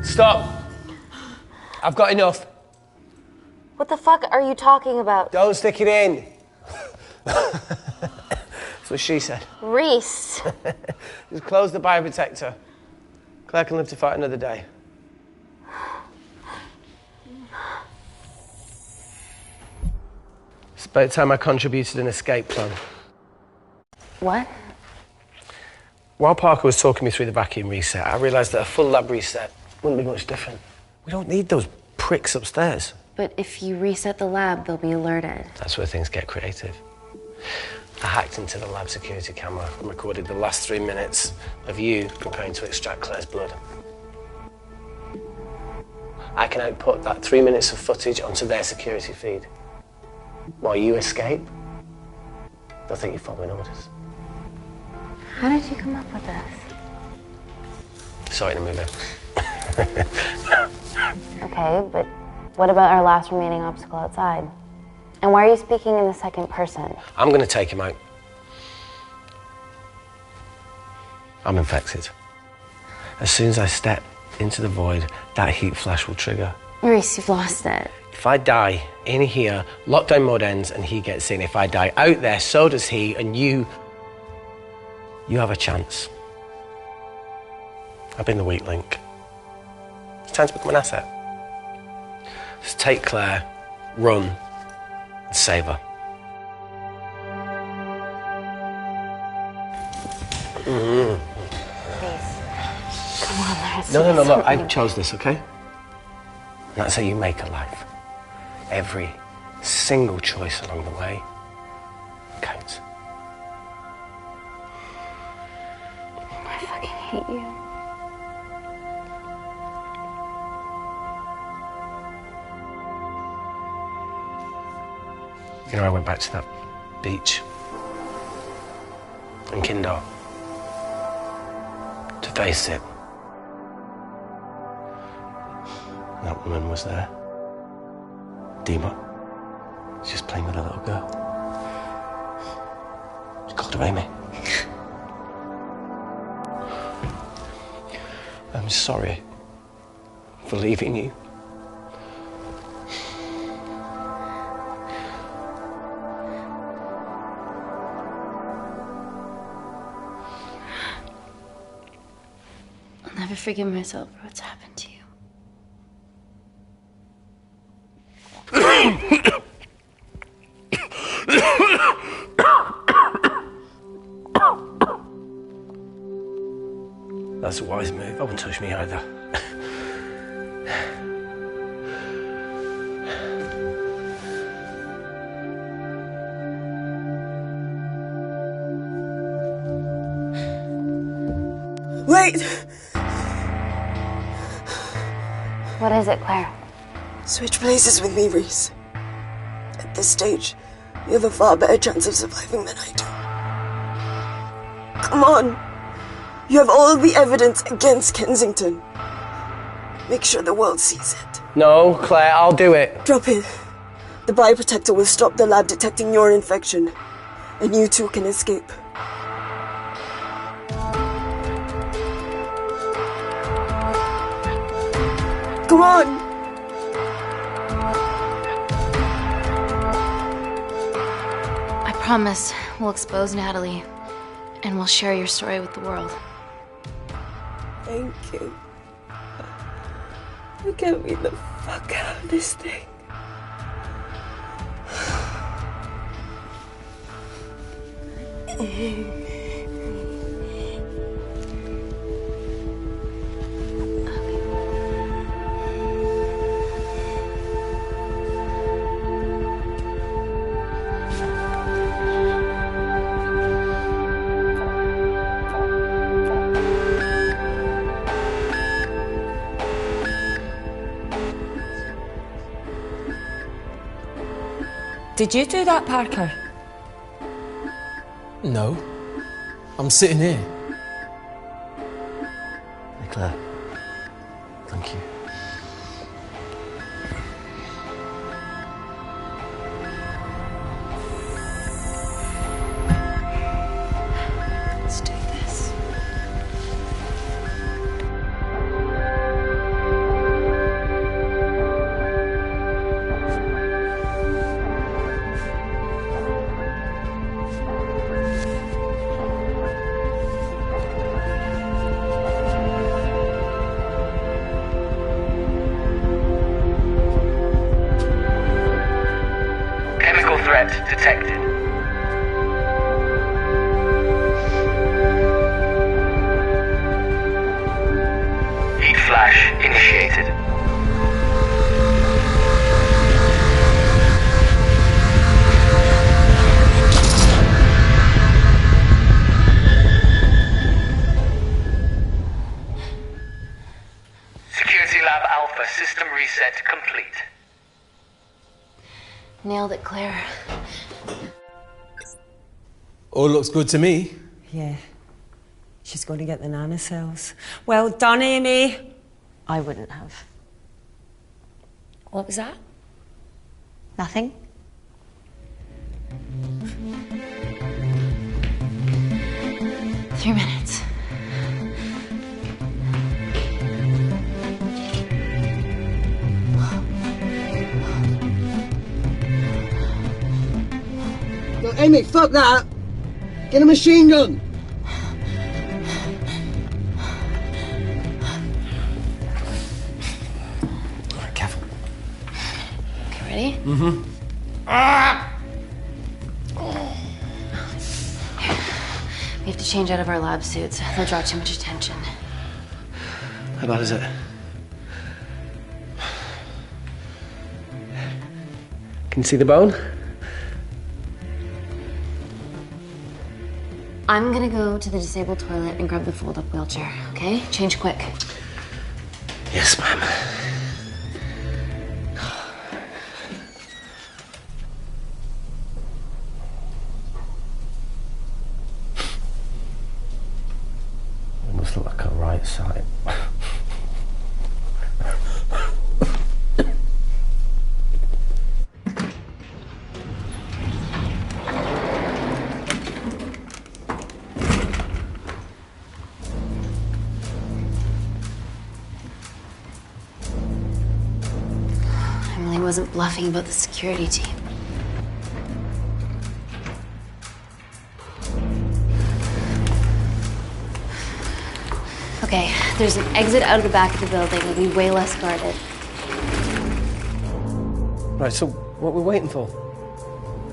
Stop! I've got enough. What the fuck are you talking about? Don't stick it in. That's what she said. Reese. Just close the bioprotector. Claire can live to fight another day. It's about time I contributed an escape plan. What? While Parker was talking me through the vacuum reset, I realised that a full lab reset wouldn't be much different. We don't need those pricks upstairs. But if you reset the lab, they'll be alerted. That's where things get creative. I hacked into the lab security camera and recorded the last 3 minutes of you preparing to extract Claire's blood. I can output that 3 minutes of footage onto their security feed. While you escape, they'll think you're following orders. How did you come up with this? Sorry to move in. Okay, but what about our last remaining obstacle outside? And why are you speaking in the second person? I'm going to take him out. I'm infected. As soon as I step into the void, that heat flash will trigger. Maurice, you've lost it. If I die in here, lockdown mode ends and he gets in. If I die out there, so does he, and you have a chance. I've been the weak link. It's time to become an asset. Just take Claire, run, and save her. Please. Come on, let's No, look, something. I chose this, okay? And that's how you make a life. Every single choice along the way counts. I fucking hate you. You know, I went back to that beach in Kindar to face it. That woman was there. Dima. She was playing with a little girl. She called her Amy. I'm sorry for leaving you. I'll never forgive myself for what's happened to you. That's a wise move. I wouldn't touch me either. Wait! What is it, Claire? Switch places with me, Reese. At this stage, you have a far better chance of surviving than I do. Come on! You have all the evidence against Kensington. Make sure the world sees it. No, Claire, I'll do it. Drop it. The bioprotector will stop the lab detecting your infection, and you two can escape. Come on! I promise we'll expose Natalie, and we'll share your story with the world. Thank you. You get me the fuck out of this thing. Did you do that, Parker? No. I'm sitting here. Hey, Claire. Thank you. Let's do this. Chemical threat detected. Heat flash initiated. Security Lab Alpha system reset complete. Nailed it, Claire. All looks good to me. Yeah. She's going to get the nanocells. Well done, Amy. I wouldn't have. What was that? Nothing? 3 minutes. Look, Amy, fuck that! Get a machine gun! Alright, careful. Okay, ready? Mm-hmm. Ah! We have to change out of our lab suits. They'll draw too much attention. How bad is it? Can you see the bone? I'm gonna go to the disabled toilet and grab the fold-up wheelchair, okay? Change quick. Yes, ma'am. It must look like a right side. Emily wasn't bluffing about the security team. Okay, there's an exit out of the back of the building. It'll be way less guarded. Right, so what we're waiting for?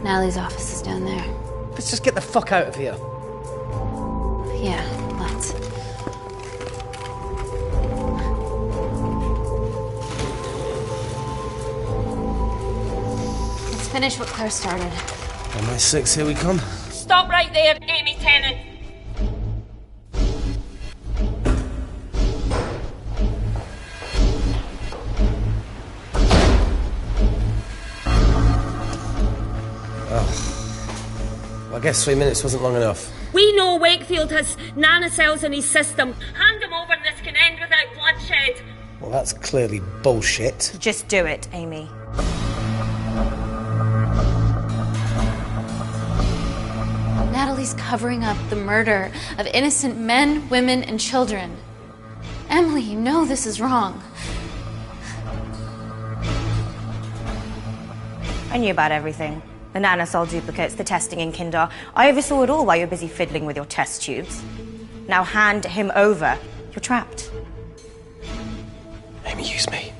Natalie's office is down there. Let's just get the fuck out of here. Yeah, let's. Let's finish what Claire started. MI6, here we come. Stop right there, Amy Tennant. Oh. Well, I guess 3 minutes wasn't long enough. We know Wakefield has nanocells in his system. Hand him over and this can end without bloodshed. Well, that's clearly bullshit. Just do it, Amy. Natalie's covering up the murder of innocent men, women, and children. Emily, you know this is wrong. I knew about everything. The nanocell duplicates, the testing in Kindar. I oversaw it all while you're busy fiddling with your test tubes. Now hand him over. You're trapped. Amy, use me.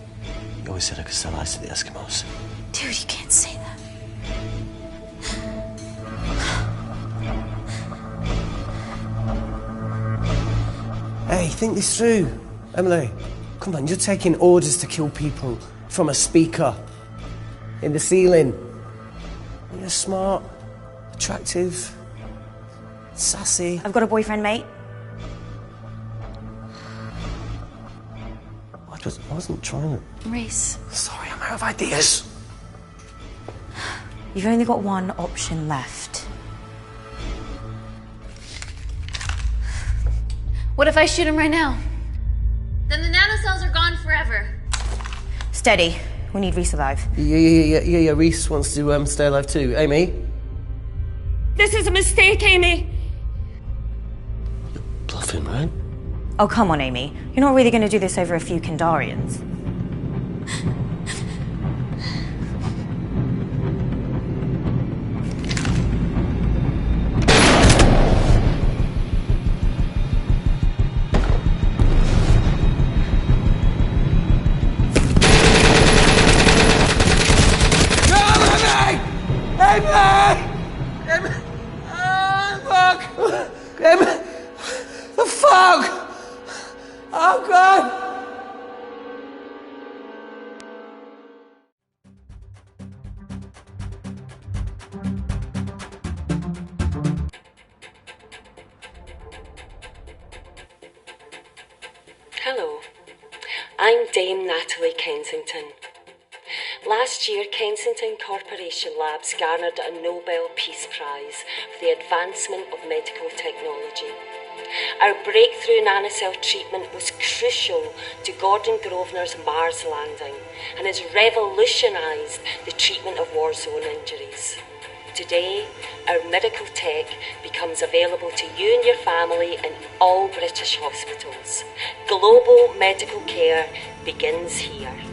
You always said I could sell ice to the Eskimos. Dude, you can't say that. Hey, think this through. Emily, come on, you're taking orders to kill people from a speaker in the ceiling. You're smart, attractive, sassy. I've got a boyfriend, mate. I wasn't trying to... Reese. Sorry, I'm out of ideas. You've only got one option left. What if I shoot him right now? Then the nanocells are gone forever. Steady. We need Reese alive. Yeah. Reese wants to stay alive too. Amy? This is a mistake, Amy. You're bluffing, right? Oh, come on, Amy. You're not really going to do this over a few Kindarians. Emily! Fuck! Emily! The fuck! Oh, God! Hello, I'm Dame Natalie Kensington. Last year, Kensington Corporation Labs garnered a Nobel Peace Prize for the advancement of medical technology. Our breakthrough nanocell treatment was crucial to Gordon Grosvenor's Mars landing and has revolutionised the treatment of war zone injuries. Today, our medical tech becomes available to you and your family in all British hospitals. Global medical care begins here.